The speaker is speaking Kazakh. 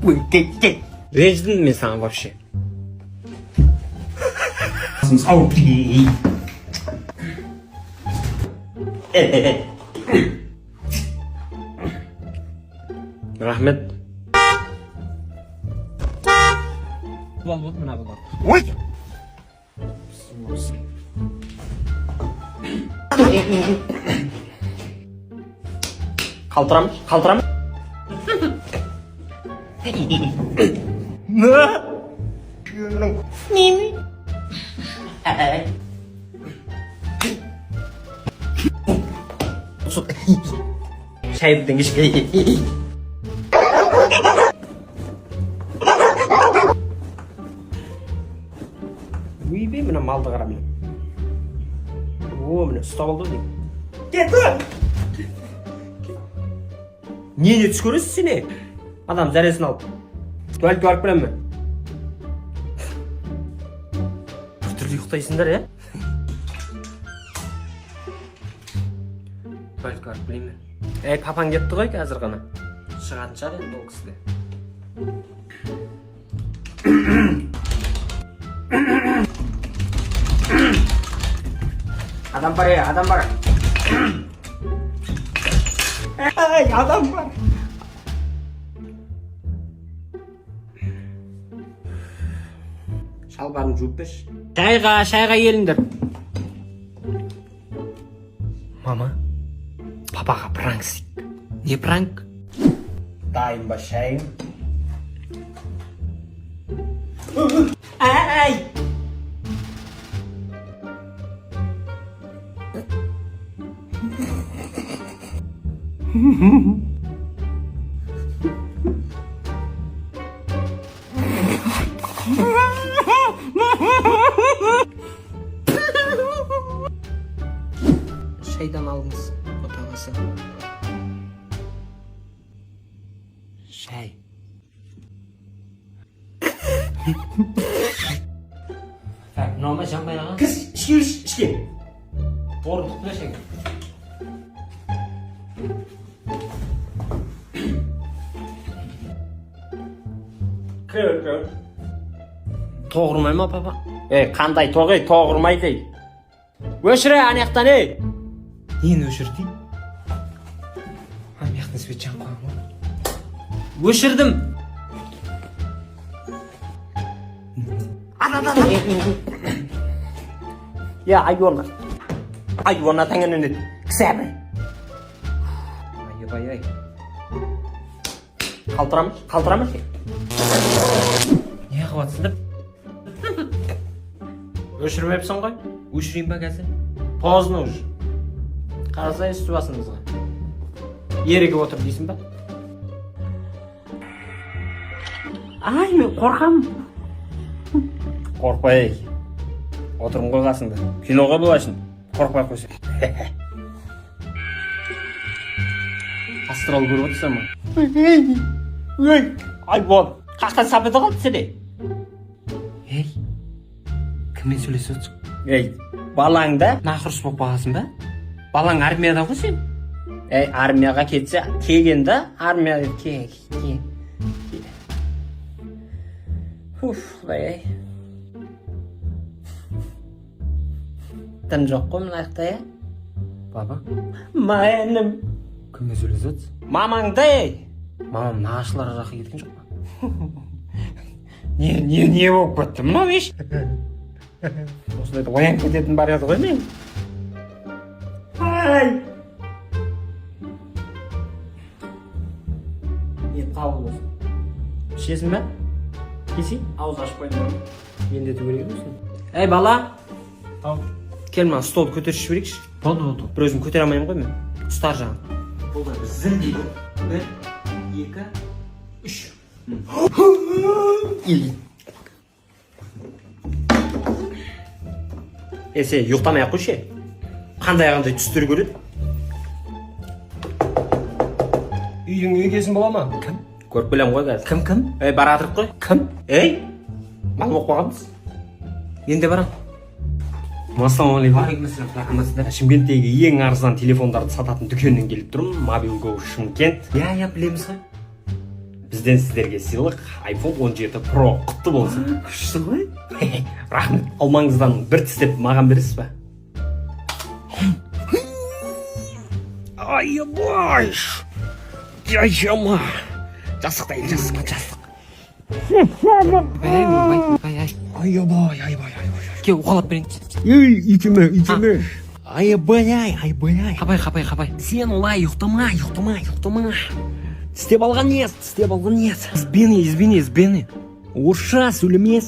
Ренжідім мен саған вообще. Рахмет. Болды, мына болды. Ой! Қалтырамын. Шай бірден кешке. Үйбе, мына малды қара мен. О, міне ұстап алды дейм. Кет! Нені түс көресіз сені? Адам зәресін алып. Туалетке барып білем мен. Күтірлі ұйықтайсыңдар, е? Туалетке барып білем мен. Папаң кетті ғой қазір ғана. Шығатын шығар енді ол кісіде. Адам бар, адам бар. Адам бар. Шалбарын жуып берші. Шайға келіңдер. Мама, папаға пранк істейік. Не пранк? Дайын ба шайың? Ай! Шайдан алдыңыз, отағасы. Шай. Норма жанбай ағам. Кіз, ішке. Орын тұтына шайға. Кір. Тоғырмай ма, папа? Қандай тоғай, тоғырмай дей. Өшірі, анаяқтан, Нені өшірді? Анаяқтан свет жан қойым ма? Өшірдім. Айуана таңын өнеді. Кісәбі. Ай. Қалтырамыз? Не қуатсыздар? Өшірмепсің ғой? Өшірейін ба қазір? Поздно уже. Қарасай үсті басыңызға. Еріге отыр дейсің ба? Ай, мен қорқам. Қорқпай. Отырым ғой қасыңда. Киноға болашын. Қорқпай қойсын. Астрал көріп отырсың ма? Ай, бол. Қақтан сапеті қалды сәде? Кіммен сөйлесіп отырсың? Балаңда нақұрыс болып бағасың ба? Балаң армияда ғой сен? Армияға кетсе, кегенде армияға кег. Құдай. Тым жоқ қой мына аяқта, Баба? Майыным. Кіммен сөйлесіп отырсың? Мамаңда, Мамам нағашылары жаққа кеткен жоқ па? Не болып кетті мынау еш? Осылайда оян кететін бар еді ғой мен. Ай! Ет қабыл болсын. Ішесің бә? Кесейін? Ауыз ашып қойдың ба? Енді еті көреген болсын. Бала! Кел маған столды көтеріп жіберейікші. Болды. Бір өзім көтере алмаймын ғой мен. Ұстар жағын. Болды, бір зіл дейді. 1, 2, 3. Сен ұйықтамай ақ қойшы. Қандай түстер көреді? Үйдің егесін бола ма? Кім? Көріп білем ғой қазір. Кім? Баратырық қой. Кім? Мал боқ бағамыз. Енді барам. Ассалаумағалейкум. Шымкенттегі ең арзан телефондарды сататын дүкеннен келіп тұрмын. Мобилго Шымкент. Білеміз ғой. Бізден сіздерге сыйлық iPhone 17 Pro құтты болсын. Күшті ғой? Рахмет. Алмаңыздан бір тістеп маған бересіз ба? Айбай! Жайшама! Жастықтайын, жастық. Айбай. Ке, уқалап берейін. Ей, итеме. Айбай. Қапай. Сен олай ұйықтама. Тістеп алған ес. Избени. Орысша сөйлеме.